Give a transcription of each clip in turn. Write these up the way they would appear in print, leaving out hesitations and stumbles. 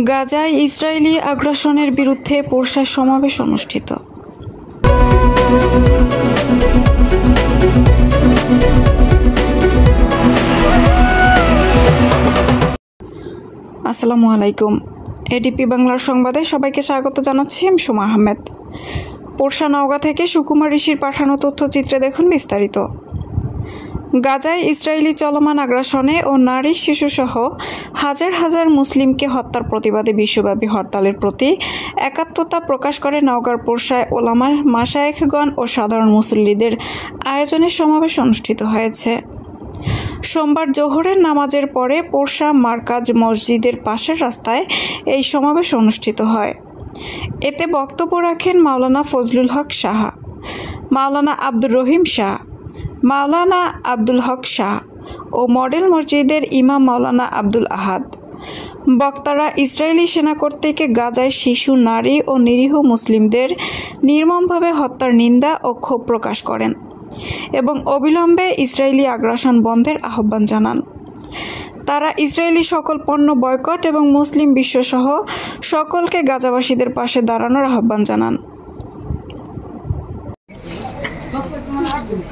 গাজায় ইসরায়েলি আগ্রাসনের বিরুদ্ধে পোরশায় সমাবেশ অনুষ্ঠিত। আসসালামু আলাইকুম। এডিপি বাংলার সংবাদে সবাইকে স্বাগত জানাচ্ছি। আমি সুমা আহমেদ। পোরশা নওগাঁ থেকে সুকুমার ঋষির পাঠানো তথ্যচিত্রে দেখুন বিস্তারিত। গাজায় ইসরায়েলি চলমান আগ্রাসনে ও নারী শিশুসহ হাজার হাজার মুসলিমকে হত্যার প্রতিবাদে বিশ্বব্যাপী হরতালের প্রতি একাত্মতা প্রকাশ করে নওগাঁর পোরশায় ওলামা, মাশায়েখগণ ও সাধারণ মুসল্লিদের আয়োজনে সমাবেশ অনুষ্ঠিত হয়েছে। সোমবার জোহরের নামাজের পরে পোরশা মারকাজ মসজিদের পাশের রাস্তায় এই সমাবেশ অনুষ্ঠিত হয়। এতে বক্তব্য রাখেন মাওলানা ফজলুল হক শাহ, মাওলানা আব্দুর রহিম শাহ, মাওলানা আব্দুল হক শাহ ও মডেল মসজিদের ইমাম মাওলানা আব্দুল আহাদ। বক্তারা ইসরায়েলি সেনা কর্তৃক গাজায় শিশু, নারী ও নিরীহ মুসলিমদের নির্মমভাবে হত্যার নিন্দা ও ক্ষোভ প্রকাশ করেন এবং অবিলম্বে ইসরায়েলি আগ্রাসন বন্ধের আহ্বান জানান। তারা ইসরায়েলি সকল পণ্য বয়কট এবং মুসলিম বিশ্বসহ সকলকে গাজাবাসীদের পাশে দাঁড়ানোর আহ্বান জানান।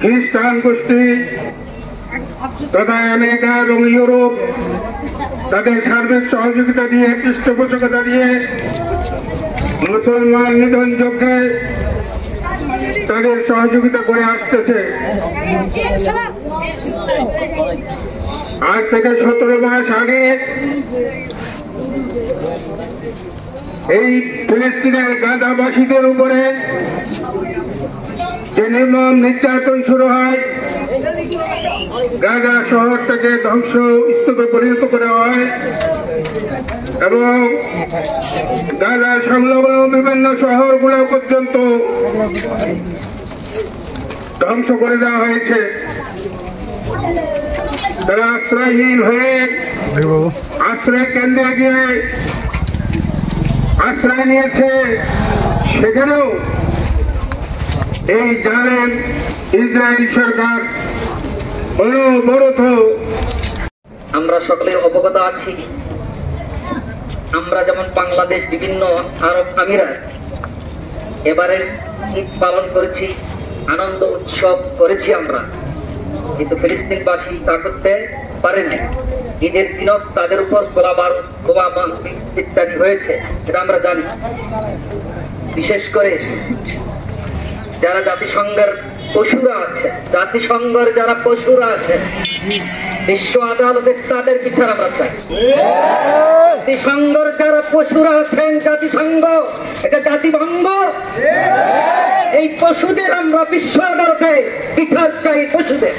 খ্রিস্টান গোষ্ঠী তথা আমেরিকা এবং ইউরোপ তাদের সার্বিক সহযোগিতা দিয়ে, পৃষ্ঠপোষকতা দিয়ে মুসলমান নিধন যজ্ঞে তাদের সহযোগিতা করে আসতেছে। আজ থেকে 17 মাস আগে এই ফিলিস্তিনের গাজাবাসীদের উপরে যে নির্মম নির্যাতন শুরু হয়, গাজা শহরটাকে ধ্বংসস্তূপে পরিণত করা হয় এবং গাজা সংলগ্ন বিভিন্ন শহরগুলো পর্যন্ত ধ্বংস করে দেওয়া হয়েছে। তারা আশ্রয়হীন হয়ে আশ্রয় কেন্দ্রে গিয়ে আশ্রয় নিয়েছে। সেখানেও এই জালেম ইসরায়েল সরকার অনবরত, আমরা সকলে অবগত আছি। আমরা যেমন বাংলাদেশ, বিভিন্ন আরব আমিরাত এবারে ঈদ পালন করেছি, আনন্দ উৎসব করেছি আমরা, কিন্তু ফিলিস্তিনবাসী তা করতে পারে নাই। ঈদের দিনও তাদের উপর গোলাবারুদ, বোমা ইত্যাদি হয়েছে, এটা আমরা জানি। বিশেষ করে যারা জাতিসংঘের পশুরা আছে, জাতিসংঘের যারা পশুরা আছে, বিশ্ব আদালতে তাদের বিচার আমরা চাই। জাতিসংঘের যারা পশুরা আছেন, জাতিসংঘ এটা জাতিভঙ্গ, এই পশুদের আমরা বিশ্ব আদালতে বিচার চাই। পশুদের